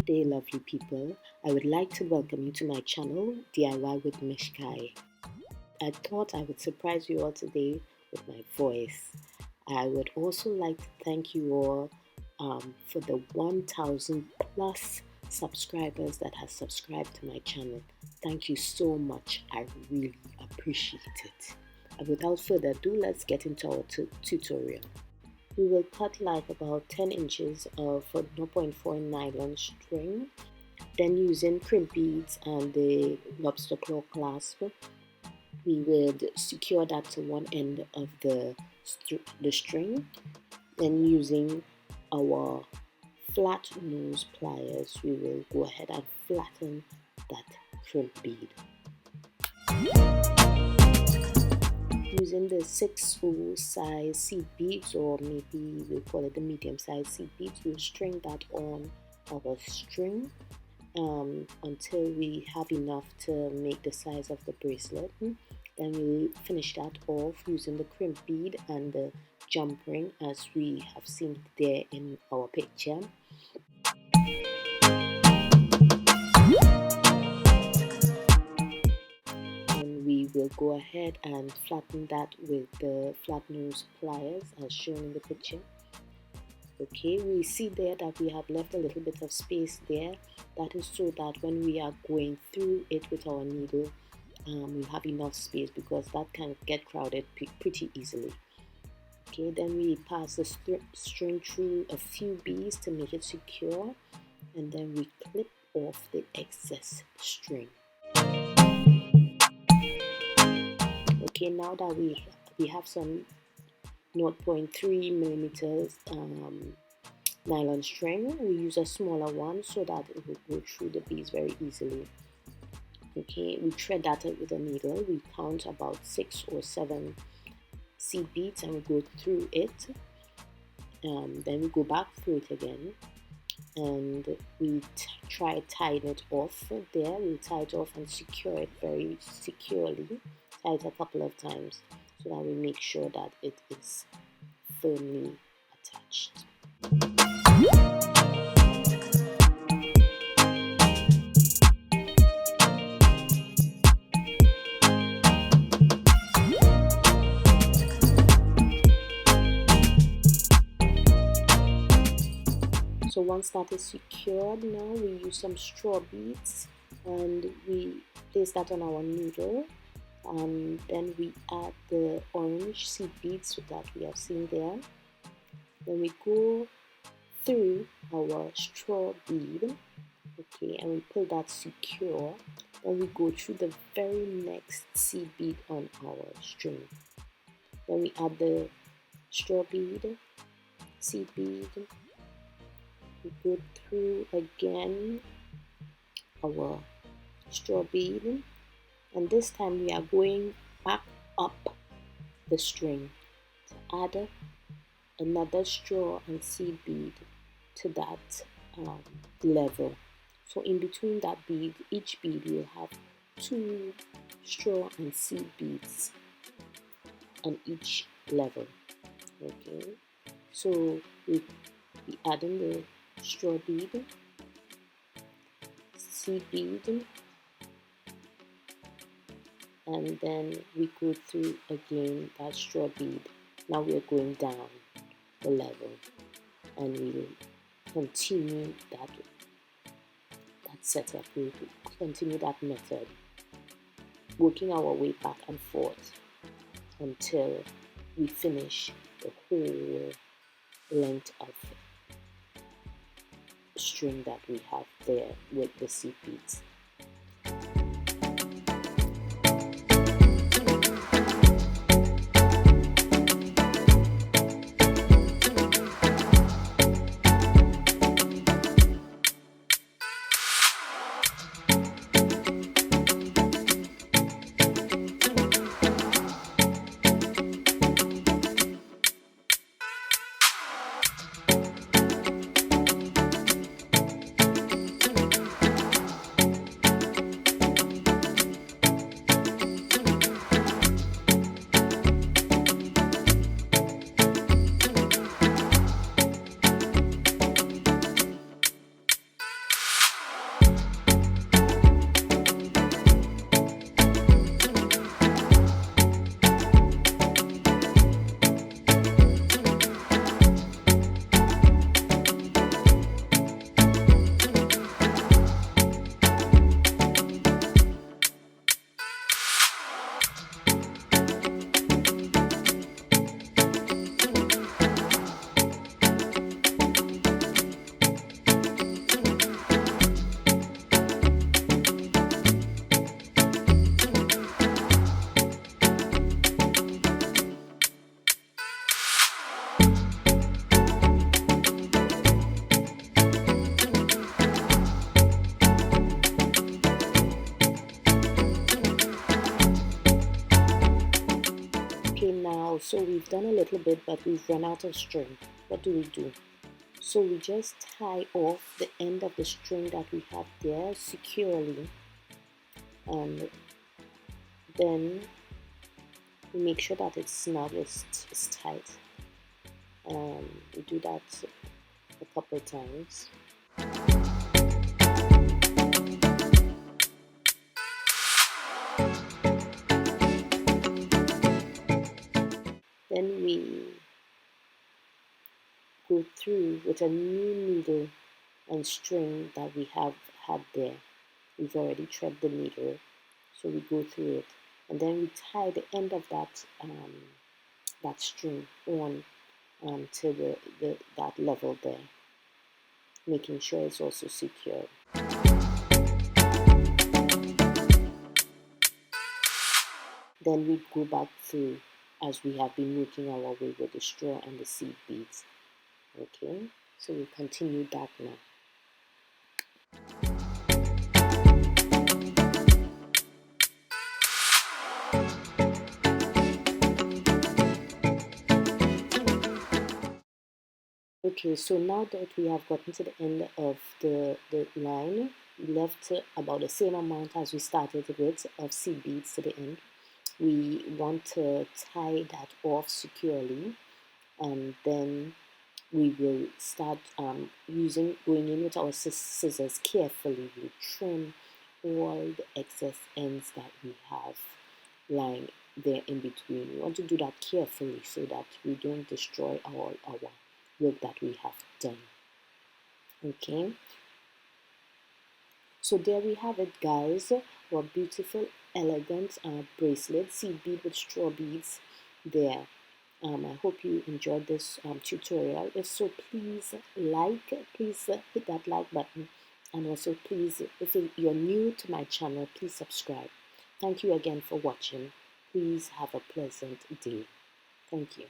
Good day, lovely people. I would like to welcome you to my channel, DIY with Michkai. I thought I would surprise you all today with my voice. I would also like to thank you all for the 1,000 plus subscribers that have subscribed to my channel. Thank you so much. I really appreciate it. And without further ado, let's get into our tutorial. We will cut like about 10 inches of 0.4 nylon string. Then using crimp beads and the lobster claw clasp, we would secure that to one end of the string. Then using our flat nose pliers, we will go ahead and flatten that crimp bead. Using the 6/0 size seed beads, or maybe we'll call it the medium size seed beads, we'll string that on our string until we have enough to make the size of the bracelet. Then we'll finish that off using the crimp bead and the jump ring as we have seen there in our picture. We will go ahead and flatten that with the flat nose pliers as shown in the picture. Okay, we see there that we have left a little bit of space there. That is so that when we are going through it with our needle, we'll have enough space, because that can get crowded pretty easily. Okay, then we pass the string through a few beads to make it secure, and then we clip off the excess string. Okay, now that we have some 0.3 millimeters nylon string, we use a smaller one so that it will go through the beads very easily. Okay, we thread that with a needle. We count about 6 or 7 seed beads and we go through it. Then we go back through it again, and we try tying it off there. We tie it off and secure it very securely. Tie it a couple of times so that we make sure that it is firmly attached. So once that is secured, now we use some straw beads and we place that on our needle. And then we add the orange seed beads that we have seen there. Then we go through our straw bead, okay, and we pull that secure. Then we go through the very next seed bead on our string. Then we add the straw bead, seed bead. We go through again our straw bead. And this time we are going back up the string to add another straw and seed bead to that level. So in between that bead, each bead will have 2 straw and seed beads on each level. Okay, so we add in the straw bead, seed bead, and then we go through again that straw bead. Now we are going down the level, and we will continue that setup. We will continue that method, working our way back and forth until we finish the whole length of string that we have there with the seed beads. So we've done a little bit, but we've run out of string. What do? So we just tie off the end of the string that we have there securely, and then we make sure that it's snug, it's tight. We do that a couple of times. Then we go through with a new needle and string that we have had there. We've already threaded the needle, so we go through it, and then we tie the end of that that string on to that level there, making sure it's also secure. Then we go back through as we have been working our way with the straw and the seed beads. Okay, so we continue that now. Okay, so now that we have gotten to the end of the line, we left about the same amount as we started with of seed beads to the end. We want to tie that off securely, and then we will start going in with our scissors carefully. We trim all the excess ends that we have lying there in between. We want to do that carefully so that we don't destroy all our work that we have done. Okay, so there we have it, guys. Our beautiful, elegant bracelet, seed bead with straw beads there. I hope you enjoyed this tutorial. If so, please hit that like button, and also please, if you're new to my channel, please subscribe. Thank you again for watching. Please have a pleasant day. Thank you.